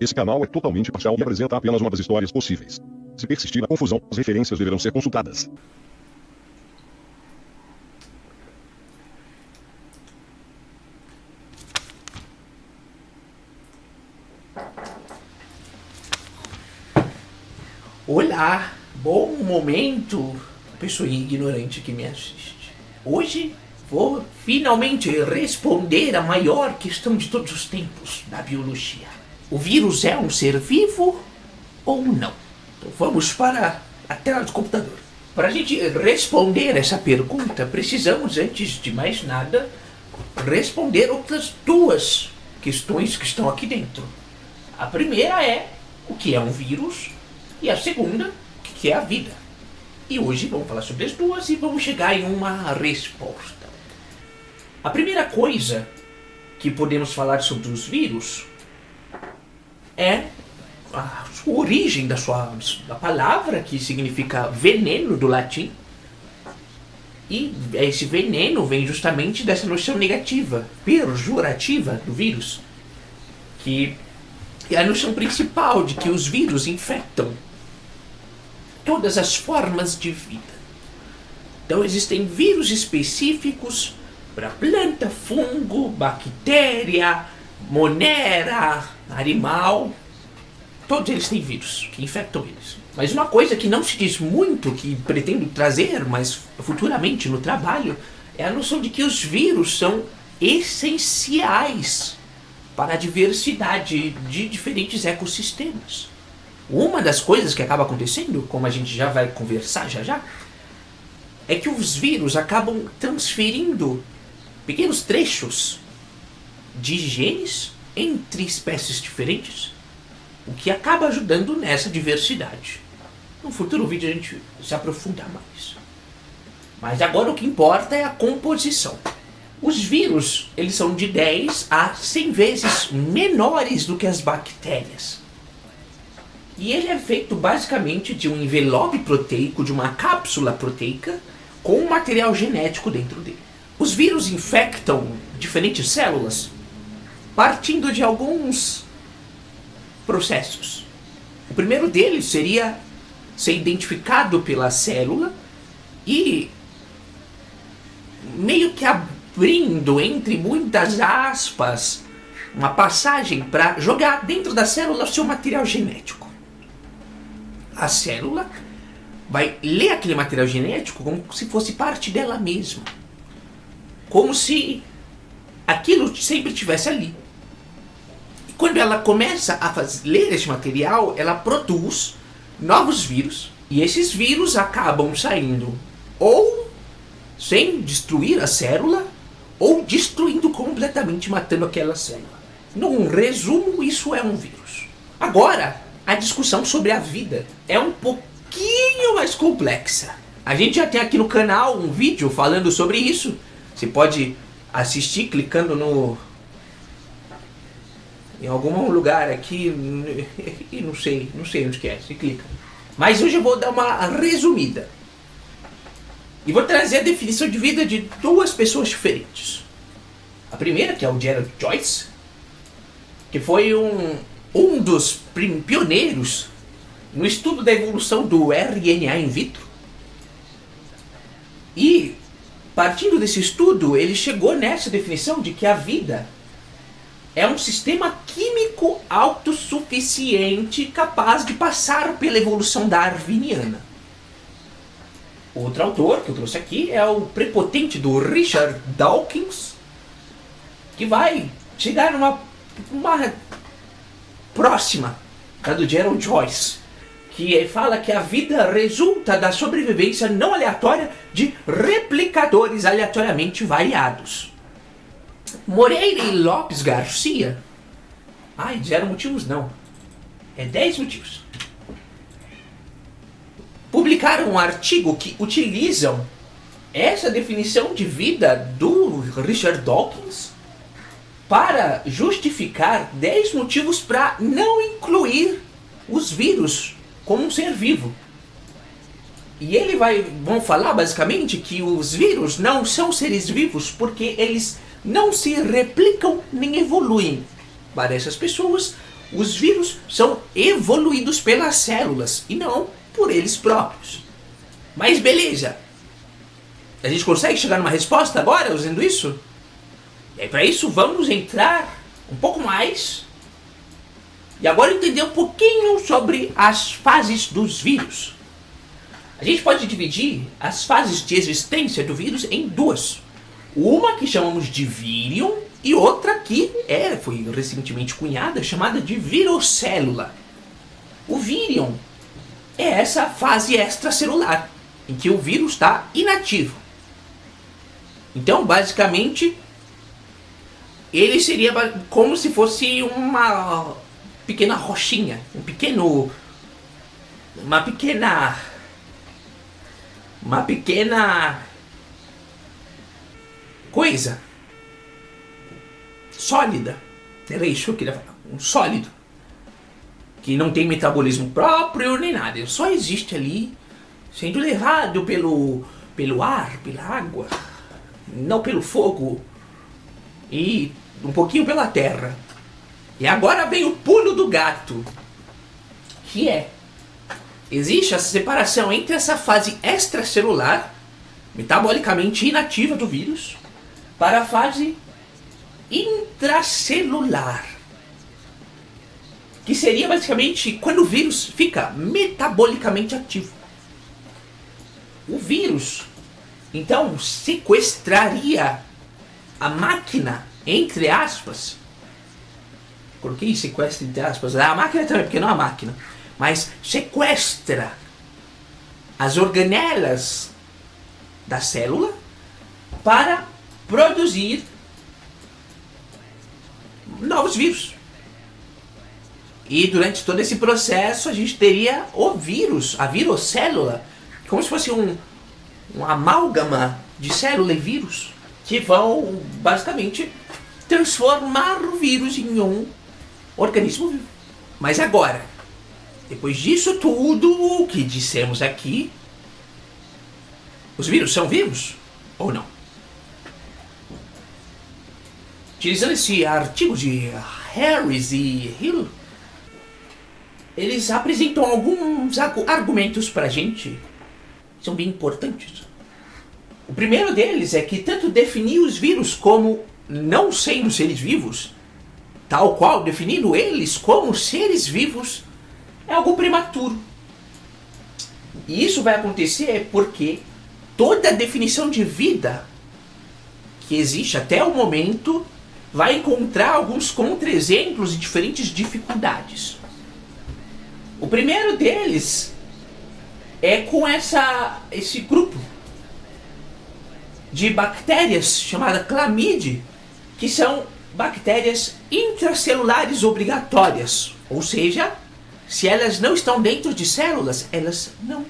Esse canal é totalmente parcial e apresenta apenas uma das histórias possíveis. Se persistir a confusão, as referências deverão ser consultadas. Olá, bom momento, pessoa ignorante que me assiste. Hoje vou finalmente responder a maior questão de todos os tempos da biologia. O vírus é um ser vivo ou não? Então vamos para a tela do computador. Para a gente responder essa pergunta, precisamos, antes de mais nada, responder outras duas questões que estão aqui dentro. A primeira é o que é um vírus e a segunda, o que é a vida. E hoje vamos falar sobre as duas e vamos chegar em uma resposta. A primeira coisa que podemos falar sobre os vírus é a sua origem da palavra, que significa veneno do latim. E esse veneno vem justamente dessa noção negativa, pejorativa do vírus, que é a noção principal de que os vírus infectam todas as formas de vida. Então existem vírus específicos para planta, fungo, bactéria, monera, animal. Todos eles têm vírus que infectam eles. Mas uma coisa que não se diz muito, que pretendo trazer, mas futuramente no trabalho, é a noção de que os vírus são essenciais para a diversidade de diferentes ecossistemas. Uma das coisas que acaba acontecendo, como a gente já vai conversar já, é que os vírus acabam transferindo pequenos trechos de genes entre espécies diferentes, o que acaba ajudando nessa diversidade. No futuro vídeo a gente se aprofunda mais. Mas agora o que importa é a composição. Os vírus, eles são de 10 a 100 vezes menores do que as bactérias. E ele é feito basicamente de um envelope proteico, de uma cápsula proteica, com um material genético dentro dele. Os vírus infectam diferentes células partindo de alguns processos. O primeiro deles seria ser identificado pela célula e meio que abrindo, entre muitas aspas, uma passagem para jogar dentro da célula o seu material genético. A célula vai ler aquele material genético como se fosse parte dela mesma. Como se aquilo sempre estivesse ali. E quando ela começa a ler esse material, ela produz novos vírus. E esses vírus acabam saindo ou sem destruir a célula, ou destruindo completamente, matando aquela célula. Num resumo, isso é um vírus. Agora, a discussão sobre a vida é um pouquinho mais complexa. A gente já tem aqui no canal um vídeo falando sobre isso. Você pode assistir clicando em algum lugar aqui e não sei onde que é, você clica. Mas hoje eu vou dar uma resumida. E vou trazer a definição de vida de duas pessoas diferentes. A primeira, que é o Gerald Joyce, que foi um dos pioneiros no estudo da evolução do RNA in vitro. E, partindo desse estudo, ele chegou nessa definição de que a vida é um sistema químico autossuficiente capaz de passar pela evolução darwiniana. Outro autor que eu trouxe aqui é o prepotente do Richard Dawkins, que vai chegar numa próxima da do Gerald Joyce, que fala que a vida resulta da sobrevivência não aleatória de replicadores aleatoriamente variados. Moreira e Lopes Garcia, 0 motivos não, é 10 motivos, publicaram um artigo que utilizam essa definição de vida do Richard Dawkins para justificar 10 motivos para não incluir os vírus como um ser vivo. E vão falar basicamente que os vírus não são seres vivos porque eles não se replicam nem evoluem. Para essas pessoas, os vírus são evoluídos pelas células e não por eles próprios. Mas beleza, a gente consegue chegar numa resposta agora usando isso? E aí, para isso vamos entrar um pouco mais e agora entender um pouquinho sobre as fases dos vírus. A gente pode dividir as fases de existência do vírus em duas. Uma que chamamos de vírion e outra que foi recentemente cunhada, chamada de virocélula. O vírion é essa fase extracelular, em que o vírus está inativo. Então, basicamente, ele seria como se fosse uma pequena rochinha, uma pequena coisa sólida. Era isso que eu queria falar. Um sólido. Que não tem metabolismo próprio nem nada. Ele só existe ali, sendo levado pelo ar, pela água, não pelo fogo e um pouquinho pela terra. E agora vem o pulo do gato, que existe essa separação entre essa fase extracelular, metabolicamente inativa do vírus, para a fase intracelular, que seria basicamente quando o vírus fica metabolicamente ativo. O vírus, então, sequestraria a máquina, entre aspas. Coloquei sequestro entre aspas. A máquina também, porque não é a máquina. Mas sequestra as organelas da célula para produzir novos vírus. E durante todo esse processo a gente teria o vírus, a virocélula, como se fosse um amálgama de célula e vírus, que vão basicamente transformar o vírus em um organismo vivo. Mas agora, depois disso tudo que dissemos aqui, os vírus são vivos ou não? Utilizando esse artigo de Harris e Hill, eles apresentam alguns argumentos pra gente, que são bem importantes. O primeiro deles é que tanto definir os vírus como não sendo seres vivos, tal qual definindo eles como seres vivos, é algo prematuro. E isso vai acontecer porque toda a definição de vida que existe até o momento vai encontrar alguns contra-exemplos e diferentes dificuldades. O primeiro deles é com esse grupo de bactérias chamada Clamide, que são bactérias intracelulares obrigatórias, ou seja, se elas não estão dentro de células, elas não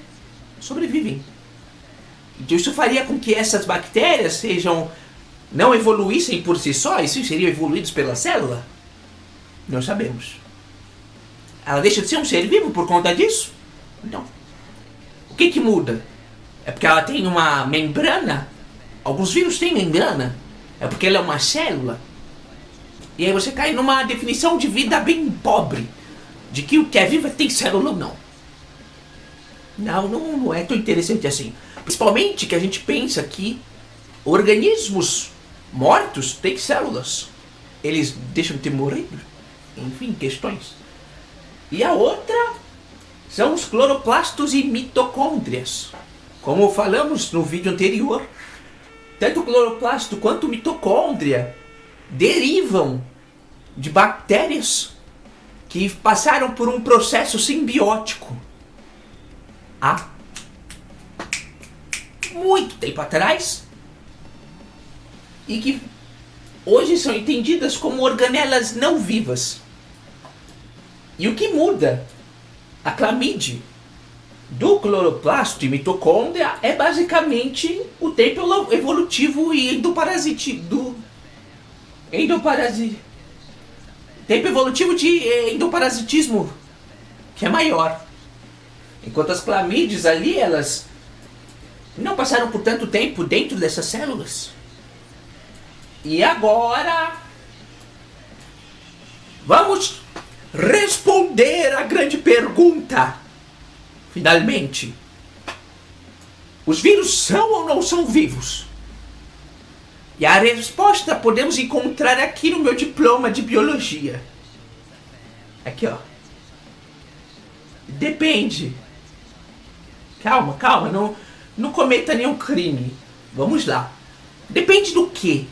sobrevivem. Então isso faria com que essas bactérias não evoluíssem por si só, e sim seriam evoluídos pela célula? Não sabemos. Ela deixa de ser um ser vivo por conta disso? Não. O que muda? É porque ela tem uma membrana? Alguns vírus têm membrana? É porque ela é uma célula? E aí você cai numa definição de vida bem pobre, de que o que é vivo tem célula ou não. Não é tão interessante assim. Principalmente que a gente pensa que organismos mortos têm células. Eles deixam de ter morrido. Enfim, questões. E a outra são os cloroplastos e mitocôndrias. Como falamos no vídeo anterior, tanto o cloroplasto quanto a mitocôndria derivam de bactérias que passaram por um processo simbiótico há muito tempo atrás e que hoje são entendidas como organelas não vivas. E o que muda a clamide do cloroplasto e mitocôndria é basicamente o tempo evolutivo e tempo evolutivo de endoparasitismo, que é maior. Enquanto as clamídeas ali, elas não passaram por tanto tempo dentro dessas células. E agora vamos responder a grande pergunta. Finalmente. Os vírus são ou não são vivos? E a resposta podemos encontrar aqui no meu diploma de biologia. Aqui, ó. Depende. Calma, não cometa nenhum crime. Vamos lá. Depende do quê?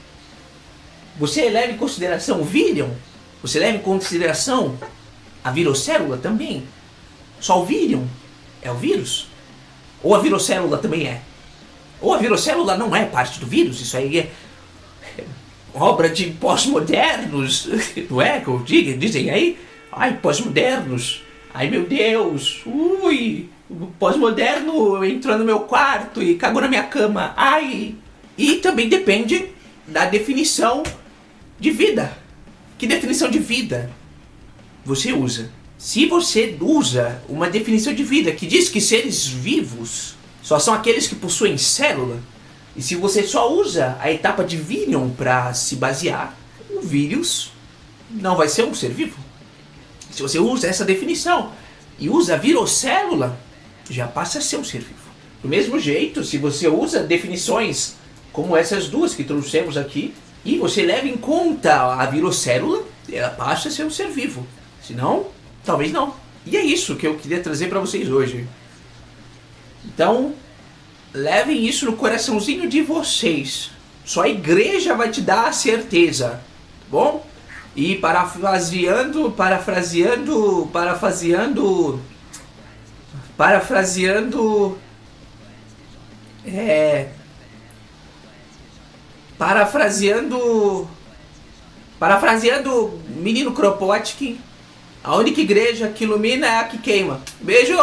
Você leva em consideração o vírion? Você leva em consideração a virocélula também? Só o vírion é o vírus? Ou a virocélula também é? Ou a virocélula não é parte do vírus? Isso aí é obra de pós-modernos, não é? Que dizem aí? Ai, pós-modernos. Ai, meu Deus. Ui, o pós-moderno entrou no meu quarto e cagou na minha cama. Ai. E também depende da definição de vida. Que definição de vida você usa? Se você usa uma definição de vida que diz que seres vivos só são aqueles que possuem célula, e se você só usa a etapa de vírion para se basear, o vírus não vai ser um ser vivo. Se você usa essa definição e usa a virocélula, já passa a ser um ser vivo. Do mesmo jeito, se você usa definições como essas duas que trouxemos aqui, e você leva em conta a virocélula, ela passa a ser um ser vivo. Se não, talvez não. E é isso que eu queria trazer para vocês hoje. Então, levem isso no coraçãozinho de vocês. Só a igreja vai te dar a certeza, tá bom? E parafraseando, menino Kropotkin, a única igreja que ilumina é a que queima. Beijo!